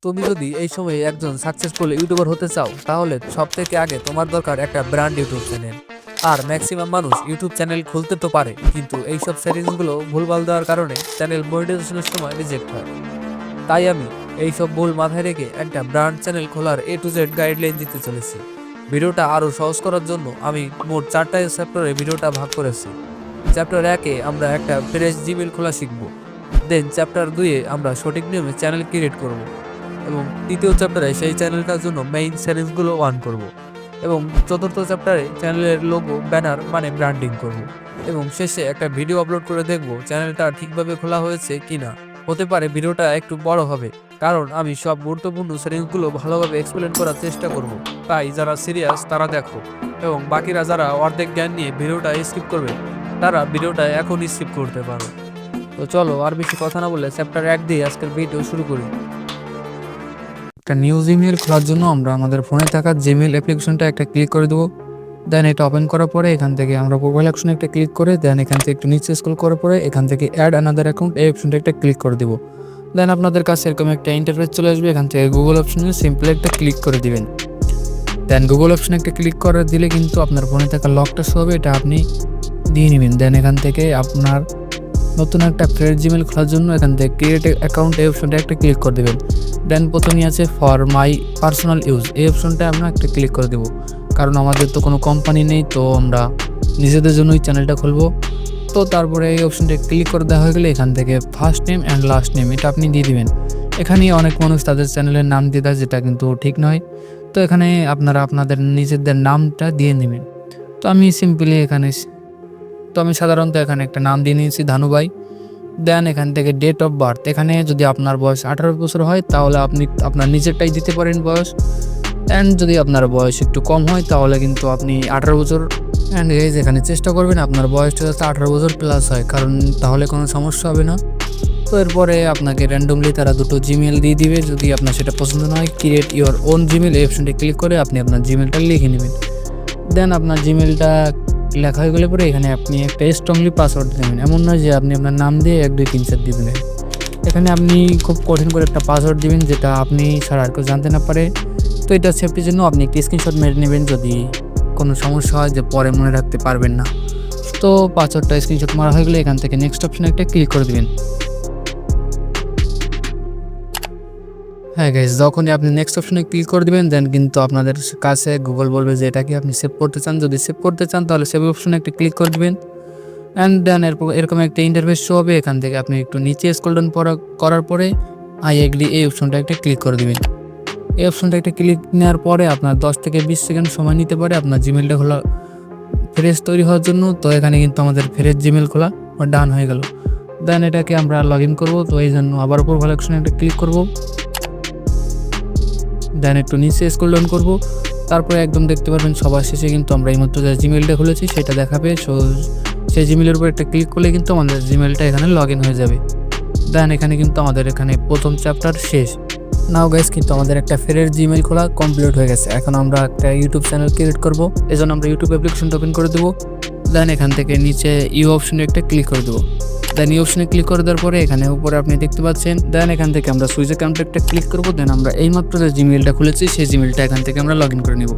তুমি যদি এই সময়ে একজন সাকসেসফুল ইউটিউবার হতে চাও তাহলে সবথেকে আগে তোমার দরকার একটা ব্র্যান্ড ইউটিউব চ্যানেল। আর ম্যাক্সিমাম মানুষ ইউটিউব চ্যানেল খুলতে তো পারে, কিন্তু এইসব সেটিংসগুলো ভুলভাল দেওয়ার কারণে চ্যানেল মনিটাইজেশনের সময় রিজেক্ট হয়। তাই আমি এইসব ভুল মাথায় রেখে একটা ব্র্যান্ড চ্যানেল খোলার A to Z গাইডলাইন দিতে চলেছি। ভিডিওটা আরও সহজ করার জন্য আমি মোট 4টা চ্যাপ্টারে ভিডিওটা ভাগ করেছি। চ্যাপ্টার 1-এ আমরা একটা ফ্রেশ জিমেল খোলা শিখব। দেন চ্যাপ্টার 2-এ আমরা সঠিক নিয়মে চ্যানেল ক্রিয়েট করব, এবং তৃতীয় চ্যাপ্টারে সেই চ্যানেলটার জন্য মেইন সেটিংসগুলো অন করব, এবং চতুর্থ চ্যাপ্টারে চ্যানেলের লোগো, ব্যানার মানে ব্র্যান্ডিং করব, এবং শেষে একটা ভিডিও আপলোড করে দেখব চ্যানেলটা ঠিকভাবে খোলা হয়েছে কিনা। হতে পারে ভিডিওটা একটু বড় হবে, কারণ আমি সব গুরুত্বপূর্ণ সেটিংসগুলো ভালোভাবে এক্সপ্লেন করার চেষ্টা করব। তাই যারা সিরিয়াস তারা দেখো, এবং বাকিরা যারা অর্ধেক জ্ঞান নিয়ে ভিডিওটা স্কিপ করবে তারা ভিডিওটা এখনই স্কিপ করতে পারো। তো চলো আর বেশি কথা না বলে চ্যাপ্টার 1 দিয়ে আজকের ভিডিও শুরু করি। একটা নিউ জিমেল খোলার জন্য আমরা আমাদের ফোনে থাকা জিমেল অ্যাপ্লিকেশনটা একটা ক্লিক করে দেবো। দেন এটা ওপেন করার পরে এখান থেকে আমরা প্রোফাইল অপশনে একটা ক্লিক করে দেন এখান থেকে একটু নিচে স্ক্রল করার পরে এখান থেকে অ্যাড অ্যানাদার অ্যাকাউন্ট এই অপশনটা একটা ক্লিক করে দেবো। দেন আপনাদের কাছে এরকম একটা ইন্টারফেস চলে আসবে। এখান থেকে গুগল অপশনে সিম্পলি একটা ক্লিক করে দিবেন। দেন গুগল অপশনে একটা ক্লিক করে দিলে কিন্তু আপনার ফোনে থাকা লকটা শো হবে, এটা আপনি দিয়ে নেবেন। দেন এখান থেকে আপনার নতুন একটা ফ্রেশ জিমেল খোলার জন্য এখান থেকে ক্রিয়েট অ্যাকাউন্ট এই অপশনটা একটা ক্লিক করে দেবেন। দেন প্রথমেই আছে ফর মাই পার্সোনাল ইউজ, এই অপশনটা আমরা একটা ক্লিক করে দেবো, কারণ আমাদের তো কোনো কোম্পানি নেই, তো আমরা নিজেদের জন্যই চ্যানেলটা খুলবো। তো তারপরে এই অপশনটা ক্লিক করে দেওয়া হয়ে গেলে এখান থেকে first name and last name এটা আপনি দিয়ে দিবেন। এখানে অনেক মানুষ তাদের চ্যানেলের নাম দিয়ে দেয়, যেটা কিন্তু ঠিক নয়। তো এখানে আপনারা আপনাদের নিজেদের নামটা দিয়ে নেবেন। তো আমি সাধারণত এখানে একটা নাম দিয়ে নিয়েছি ধানুভাই। দেন এখান থেকে ডেট অফ বার্থ, এখানে যদি আপনার বয়স 18 বছর হয় তাহলে আপনি আপনার নিজেরটাই দিতে পারেন বয়স। অ্যান্ড যদি আপনার বয়স একটু কম হয় তাহলে কিন্তু আপনি 18 বছর। অ্যান্ড গাইজ এখানে চেষ্টা করবেন আপনার বয়সটা যাতে 18 বছর প্লাস হয়, কারণ তাহলে কোনো সমস্যা হবে না। তো এরপরে আপনাকে র্যান্ডমলি তারা দুটো জিমেল দিয়ে দিবে। যদি আপনার সেটা পছন্দ না হয়, ক্রিয়েট ইওর ওন জিমেল এই অপশনটা ক্লিক করে আপনি আপনার জিমেলটা লিখে নেবেন। দেন আপনার জিমেলটা লেখা হয়ে গেলে পরে এখানে আপনি একটা স্ট্রংলি পাসওয়ার্ড দেবেন। এমন নয় যে আপনি আপনার নাম দিয়ে 1 2 3 4 দিয়ে দেবেন। এখানে আপনি খুব কঠিন করে একটা পাসওয়ার্ড দিবেন, যেটা আপনি ছাড়া আর কেউ জানতে না পারে। তো এটা সেফটির জন্য আপনি একটি স্ক্রিনশট মেরে নেবেন, যদি কোনো সমস্যা হয় যে পরে মনে রাখতে পারবেন না। তো পাসওয়ার্ডটা স্ক্রিনশট মারা হয়ে গেলে এখান থেকে নেক্সট অপশনে একটা ক্লিক করে দেবেন। হ্যাঁ গাইজ, যখনই আপনি নেক্সট অপশনে ক্লিক করে দেবেন দেন কিন্তু আপনাদের কাছে গুগল বলবে যে এটা কি আপনি সেভ করতে চান। যদি সেভ করতে চান তাহলে সেভ অপশনে একটা ক্লিক করে দেবেন। অ্যান্ড দেন এরকম একটা ইন্টারফেস শো হবে। এখান থেকে আপনি একটু নিচে স্ক্রল ডাউন করার পরে আই এগ্রি এই অপশনটা একটা ক্লিক করে দেবেন। এই অপশনটা একটা ক্লিক নেওয়ার পরে আপনার 10 থেকে 20 সেকেন্ড সময় নিতে পারে আপনার জিমেলটা খোলা ফ্রেশ তৈরি হওয়ার জন্য। তো এখানে কিন্তু আমাদের ফ্রেশ জিমেল খোলা ডান হয়ে গেল। দেন এটাকে আমরা লগ ইন করবো, তো এই জন্য আবার উপর ভালো অপশনে একটা ক্লিক করবো। দেন একটু নিচে স্ক্রল ডাউন করবো, তারপরে একদম দেখতে পারবেন সবার শেষে কিন্তু আমরা এইমাত্র যে জিমেলটা খুলেছি সেটা দেখাবে। সেই জিমেলের উপর একটা ক্লিক করলে কিন্তু আমাদের জিমেলটা এখানে লগ ইন হয়ে যাবে। দেন এখানে কিন্তু আমাদের এখানে প্রথম চ্যাপ্টার শেষ। নাও গাইস কিন্তু আমাদের একটা ফ্রেশ জিমেল খোলা কমপ্লিট হয়ে গেছে। এখন আমরা একটা ইউটিউব চ্যানেল ক্রিয়েট করবো, এজন্য আমরা ইউটিউব অ্যাপ্লিকেশনটা ওপেন করে দেবো। দেন এখান থেকে নিচে ইউ অপশনে একটা ক্লিক করে দেবো। দেন এই অপশনে ক্লিক করে দেওয়ার পরে এখানে উপরে আপনি দেখতে পাচ্ছেন। দেন এখান থেকে আমরা সুইচ অ্যাকাউন্টে একটা ক্লিক করবো। দেন আমরা এইমাত্র যে জিমেলটা খুলেছি সেই জিমেলটা এখান থেকে আমরা লগ ইন করে নেব।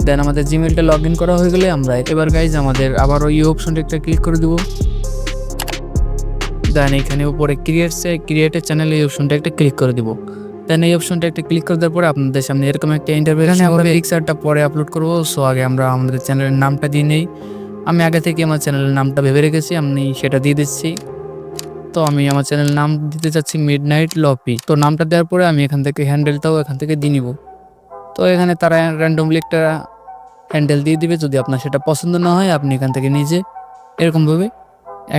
দেন আমাদের জিমেলটা লগ ইন করা হয়ে গেলে আমরা এবার গাইজ আমাদের আবারও ইউ অপশনটা একটা ক্লিক করে দেবো। দেন এখানে উপরে ক্রিয়েট চ্যানেল এই অপশনটা একটা ক্লিক করে দেবো। দেন এই অপশনটা একটা ক্লিক করে দেওয়ার পরে আপনাদের সামনে এরকম একটা ইন্টারফেস আমরা পিকচারটা পরে আপলোড করবো। সো আগে আমরা আমাদের চ্যানেলের নামটা দিয়ে নেই। আমি আগে থেকে আমার চ্যানেলের নামটা ভেবে রেখেছি, আমি সেটা দিয়ে দিচ্ছি। তো আমি আমার চ্যানেলের নাম দিতে চাচ্ছি মিডনাইট লপি। তো নামটা দেওয়ার পরে আমি এখান থেকে হ্যান্ডেলটাও এখান থেকে দিয়ে নিব। তো এখানে তারা র্যান্ডমলি একটা হ্যান্ডেল দিয়ে দিবে। যদি আপনার সেটা পছন্দ না হয় আপনি এখান থেকে নিজে এরকমভাবে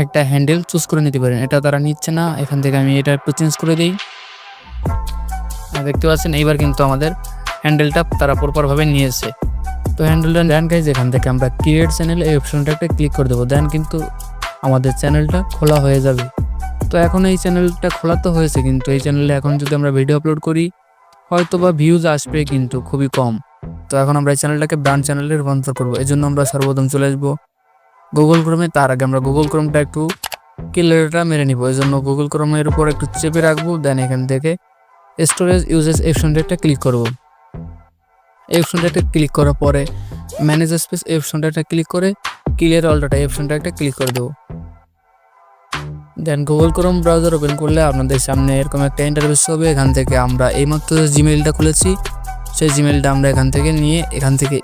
একটা হ্যান্ডেল চুজ করে নিতে পারেন। এটা তারা নিচ্ছে না, এখান থেকে আমি এটা একটু চেঞ্জ করে দিই। দেখতে পাচ্ছেন এইবার কিন্তু আমাদের হ্যান্ডেলটা তারা প্রপারভাবে নিয়েছে। তো হ্যান্ডেলটা দেন গাইজ এখান থেকে আমরা ক্রিয়েট চ্যানেল এই অপশনটা একটা ক্লিক করে দেবো। দেন কিন্তু আমাদের চ্যানেলটা খোলা হয়ে যাবে। তো এখন এই চ্যানেলটা খোলা তো হয়েছে, কিন্তু এই চ্যানেলে এখন যদি আমরা ভিডিও আপলোড করি হয়তো বা ভিউজ আসবে কিন্তু খুবই কম। তো এখন আমরা এই চ্যানেলটাকে ব্র্যান্ড চ্যানেলে রূপান্তর করবো। এই জন্য আমরা সর্বপ্রথম চলে আসবো গুগল ক্রোমে। তার আগে আমরা গুগল ক্রোমটা একটু কিলারটা মেরে নিব। এই জন্য গুগল ক্রোমের উপর একটু চেপে রাখবো। দেন এখান থেকে স্টোরেজ ইউজেস এই অপশনটা একটা ক্লিক করব। এই অপশনটা একটা ক্লিক করার পরে ম্যানেজ স্পেস এই অপশনটা একটা ক্লিক করে ক্লিয়ার অল ডাটা এই অপশনটা একটা ক্লিক করে দেবো। দেন গুগল ক্রোম ব্রাউজার ওপেন করলে আপনাদের সামনে এরকম একটা ইন্টারফেস হবে। এখান থেকে আমরা এইমাত্র জিমেইলটা খুলেছি, সেই জিমেইলটা আমরা এখান থেকে নিয়ে এখান থেকে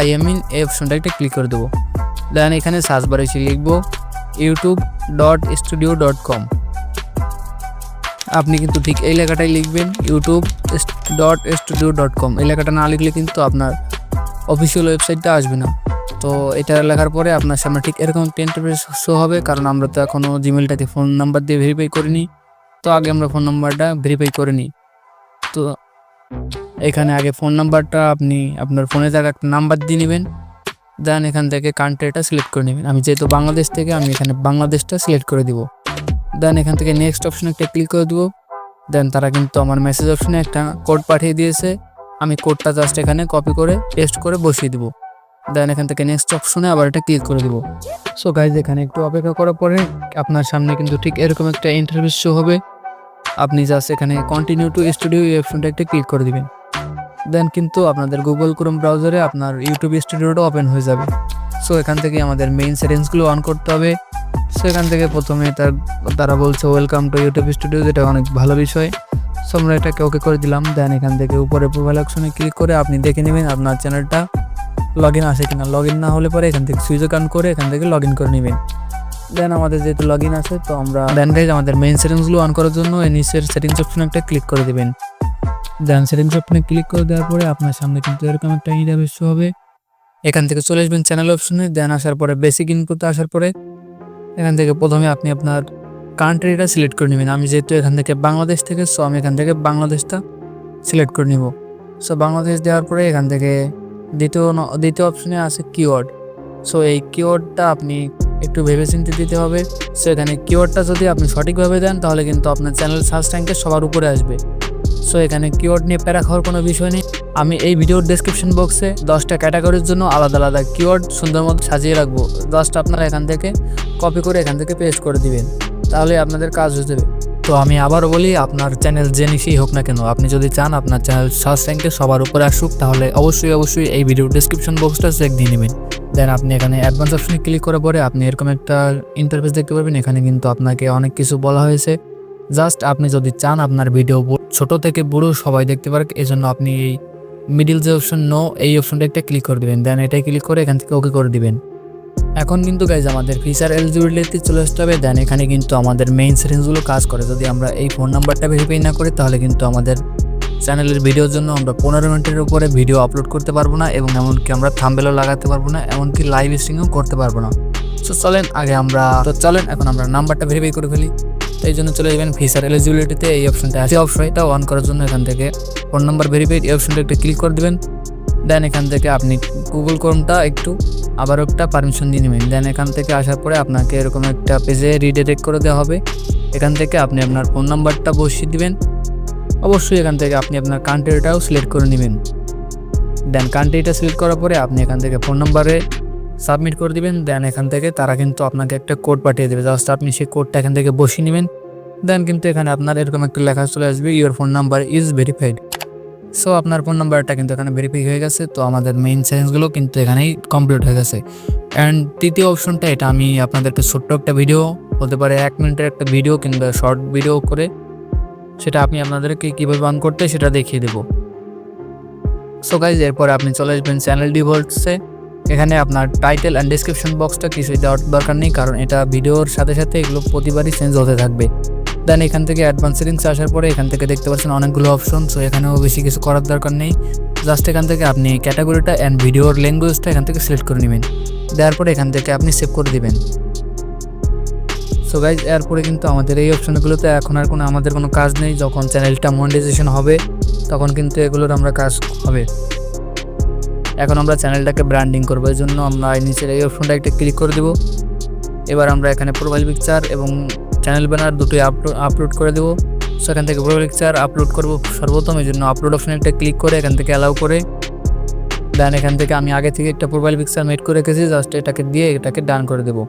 IM এই অপশনটা একটা ক্লিক করে দেবো। দেন এখানে সার্চ বারে এসে লিখবো youtube.studio.com। আপনি কিন্তু ঠিক এই লেখাটাই লিখবেন youtube.studio.com। এই লেখাটা না লিখলে কিন্তু আপনার অফিসিয়াল ওয়েবসাইটটা আসবে না। তো এটা লেখার পরে আপনার সামনে ঠিক এরকম একটা ইন্টারফেস শো হবে, কারণ আমরা তো এখনও জিমেলটাতে ফোন নাম্বার দিয়ে ভেরিফাই করিনি। তো আগে আমরা ফোন নাম্বারটা ভেরিফাই করে নিই। তো এখানে আগে ফোন নাম্বারটা আপনি আপনার ফোনে থাকা একটা নাম্বার দিয়ে নেবেন। দেন এখান থেকে কান্ট্রিটা সিলেক্ট করে নেবেন। আমি যেহেতু বাংলাদেশ থেকে আমি এখানে বাংলাদেশটা সিলেক্ট করে দিব। দেন এখান থেকে নেক্সট অপশনে একটা ক্লিক করে দেবো। দেন তারা কিন্তু আমার মেসেজ অপশনে একটা কোড পাঠিয়ে দিয়েছে, আমি কোডটা জাস্ট এখানে কপি করে পেস্ট করে বসিয়ে দেবো। দেন এখান থেকে নেক্সট অপশনে আবার এটা ক্লিক করে দেবো। সো গাইজ এখানে একটু অপেক্ষা করার পরে আপনার সামনে কিন্তু ঠিক এরকম একটা ইন্টারফেস শো হবে। আপনি জাস্ট এখানে কন্টিনিউ টু স্টুডিও এই অপশনটা একটা ক্লিক করে দিবেন। দেন কিন্তু আপনাদের গুগল ক্রোম ব্রাউজারে আপনার ইউটিউব স্টুডিওটা ওপেন হয়ে যাবে। সো এখান থেকে আমাদের মেইন সেটিংসগুলো অন করতে হবে। সো এখান থেকে প্রথমে তারা বলছে ওয়েলকাম টু ইউটিউব স্টুডিও, যেটা অনেক ভালো বিষয়। সো আমরা এটাকে ওকে করে দিলাম। দেন এখান থেকে উপরে প্রোফাইল অপশনে ক্লিক করে আপনি দেখে নেবেন আপনার চ্যানেলটা লগ ইন আসে কিনা। লগ ইন না হলে পরে এখান থেকে সুইচ অন করে এখান থেকে লগ ইন করে নেবেন। দেন আমাদের যেহেতু লগ ইন আছে, তো আমরা দেন গাইজ আমাদের মেইন সেটিংসগুলো অন করার জন্য এই নিচের সেটিংস অপশনে একটা ক্লিক করে দেবেন। দেন সেটিংস অপশনে ক্লিক করে দেওয়ার পরে আপনার সামনে কিন্তু এরকম একটা ইন্টারফেস শো হবে। এখান থেকে চলে আসবেন চ্যানেল অপশনে। দেন আসার পরে বেসিক ইনপুটে আসার পরে এখান থেকে প্রথমে আপনি আপনার কান্ট্রিটা সিলেক্ট করে নেবেন। আমি যেহেতু এখান থেকে বাংলাদেশ থেকে, সো আমি এখান থেকে বাংলাদেশটা সিলেক্ট করে নিব। সো বাংলাদেশ দেওয়ার পরে এখান থেকে দ্বিতীয় অপশনে আছে কিওয়ার্ড। সো এই কিওয়ার্ডটা আপনি একটু ভেবেচিন্তে দিতে হবে। সো এখানে কিওয়ার্ডটা যদি আপনি সঠিকভাবে দেন তাহলে কিন্তু আপনার চ্যানেল সার্চ র্যাঙ্কে সবার উপরে আসবে। সো এখানে কিওয়ার্ড নিয়ে প্যারা খাওয়ার কোনো বিষয় নেই। আমি এই ভিডিওর ডেসক্রিপশন বক্সে 10টা ক্যাটাগরির জন্য আলাদা আলাদা কিওয়ার্ড সুন্দর মতো সাজিয়ে রাখবো। জাস্ট আপনারা এখান থেকে কপি করে এখান থেকে পেস্ট করে দিবেন, তাহলে আপনাদের কাজ হয়ে যাবে। তো আমি আবারও বলি, আপনার চ্যানেল যে নিশেই হোক না কেন, আপনি যদি চান আপনার চ্যানেল সার্চ র্যাঙ্কে সবার উপরে আসুক, তাহলে অবশ্যই এই ভিডিওর ডেসক্রিপশন বক্সটা চেক দিয়ে নেবেন। দেন আপনি এখানে অ্যাডভান্স অপশনে ক্লিক করার পরে আপনি এরকম একটা ইন্টারফেস দেখতে পারবেন। এখানে কিন্তু আপনাকে অনেক কিছু বলা হয়েছে। জাস্ট আপনি যদি চান আপনার ভিডিও ছোট থেকে বুড়ো সবাই দেখতে পারে, এই জন্য আপনি এই মিডিল যে অপশন নো এই অপশনটা একটা ক্লিক করে দেবেন। দেন এটাই ক্লিক করে এখান থেকে ওকে করে দিবেন। এখন কিন্তু গাইজ আমাদের ফিচার এলিজিবিলিটি চলে আসতে হবে। দেন এখানে কিন্তু আমাদের মেইন সেটিংসগুলো কাজ করে। যদি আমরা এই ফোন নাম্বারটা ভেরিফাই না করি তাহলে কিন্তু আমাদের চ্যানেলের ভিডিওর জন্য আমরা 15 মিনিটের উপরে ভিডিও আপলোড করতে পারবো না, এবং এমনকি আমরা থাম্বনেলও লাগাতে পারবো না, এমনকি লাইভ স্ট্রিমিংও করতে পারবো না। সো চলেন এখন আমরা নাম্বারটা ভেরিফাই করে ফেলি। তো এই জন্য চলে যাবেন ফিচার এলিজিবিলিটিতে, এই অপশনটা আছে। অপশনটা অন করার জন্য এখান থেকে ফোন নাম্বার ভেরিফাই এই অপশনটা একটা ক্লিক করে দেবেন। দেন এখান থেকে আপনি গুগল ক্রোমটা আবার একটা পারমিশন দিয়ে নেবেন। দেন এখান থেকে আসার পরে আপনাকে এরকম একটা পেজে রিডাইরেক্ট করে দেওয়া হবে। এখান থেকে আপনি আপনার ফোন নাম্বারটা বসিয়ে দিবেন। অবশ্যই এখান থেকে আপনি আপনার কান্ট্রিটাও সিলেক্ট করে নেবেন। দেন কান্ট্রিটা সিলেক্ট করার পরে আপনি এখান থেকে ফোন নাম্বারে সাবমিট করে দিবেন। দেন এখান থেকে তারা কিন্তু আপনাকে একটা কোড পাঠিয়ে দেবে, জাস্ট আপনি সেই কোডটা এখান থেকে বসিয়ে নেবেন। দেন কিন্তু এখানে আপনার এরকম একটা লেখা চলে আসবে, your phone number is verified. So আপনার ফোন নাম্বারটা কিন্তু এখানে ভেরিফাই হয়ে গেছে। তো আমাদের মেইন সেটিংসগুলো কিন্তু এখানেই কমপ্লিট হয়ে গেছে। অ্যান্ড তৃতীয় অপশনটা, এটা আমি আপনাদেরকে ছোট্ট একটা ভিডিও, হতে পারে 1 মিনিটের একটা ভিডিও কিংবা শর্ট ভিডিও করে সেটা আপনি আপনাদেরকে কীভাবে অন করতে সেটা দেখিয়ে দেবো। সো গাইজ এরপরে আপনি চলে আসবেন চ্যানেল ডিফল্টসে। এখানে আপনার টাইটেল অ্যান্ড ডেসক্রিপশন বক্সটা কিছুই দেওয়ার দরকার নেই, কারণ এটা ভিডিওর সাথে সাথে এগুলো প্রতিবারই চেঞ্জ হতে থাকবে। দেন এখান থেকে অ্যাডভান্স সেটিংস আসার পরে এখান থেকে দেখতে পাচ্ছেন অনেকগুলো অপশন। সো এখানেও বেশি কিছু করার দরকার নেই। জাস্ট এখান থেকে আপনি ক্যাটাগরিটা অ্যান্ড ভিডিওর ল্যাঙ্গুয়েজটা এখান থেকে সিলেক্ট করে নেবেন। দেওয়ার পরে এখান থেকে আপনি সেভ করে দিবেন। সো গাইজ এরপরে কিন্তু আমাদের এই অপশনগুলোতে এখন আর আমাদের কোনো কাজ নেই। যখন চ্যানেলটা মনিটাইজেশন হবে তখন কিন্তু এগুলোর আমরা কাজ হবে। এখন আমরা চ্যানেলটাকে ব্র্যান্ডিং করবো, এই জন্য আমরা নিচের এই অপশনটা একটা ক্লিক করে দেবো। এবার আমরা এখানে প্রোফাইল পিকচার এবং চ্যানেল ব্যানার দুটোই আপলোড করে দেবো। সো এখান থেকে প্রোফাইল পিকচার আপলোড করবো সর্বপ্রথম, এই জন্য আপলোড অপশনে একটা ক্লিক করে এখান থেকে অ্যালাউ করে দেন এখান থেকে আমি আগে থেকে একটা প্রোফাইল পিকচার মেড করে রেখেছি, জাস্ট এটাকে দিয়ে এটাকে ডান করে দেবো।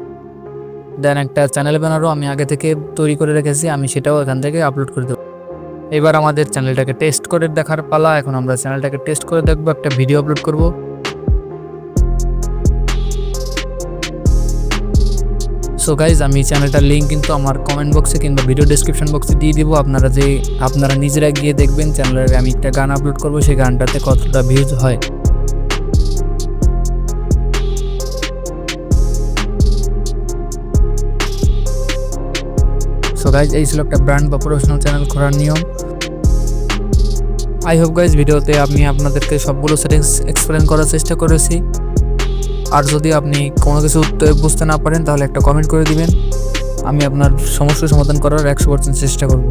দেন একটা চ্যানেল ব্যানারও আমি আগে থেকে তৈরি করে রেখেছি, আমি সেটাও এখান থেকে আপলোড করে দেবো। এবার আমাদের চ্যানেলটাকে টেস্ট করে দেখার পালা। এখন আমরা চ্যানেলটাকে টেস্ট করে দেখবো, একটা ভিডিও আপলোড করব। সো গাইজ, আমি চ্যানেলটার লিঙ্ক কিন্তু আমার কমেন্ট বক্সে কিংবা ভিডিও ডেসক্রিপশন বক্সে দিয়ে দিব। আপনারা নিজেরা গিয়ে দেখবেন চ্যানেলে আমি একটা গান আপলোড করব, সেই গানটাতে কতটা ভিউজ হয়। সো গাইজ, এই ছিল একটা ব্র্যান্ড বা প্রফেশনাল চ্যানেল খোলার নিয়ম। আই হোপ গাইজ, ভিডিওতে আমি আপনাদেরকে সবগুলো সেটিংস এক্সপ্লেন করার চেষ্টা করেছি। আর যদি আপনি কোনো কিছু বুঝতে না পারেন তাহলে একটা কমেন্ট করে দিবেন, আমি আপনার সমস্যার সমাধান করার 100% চেষ্টা করব।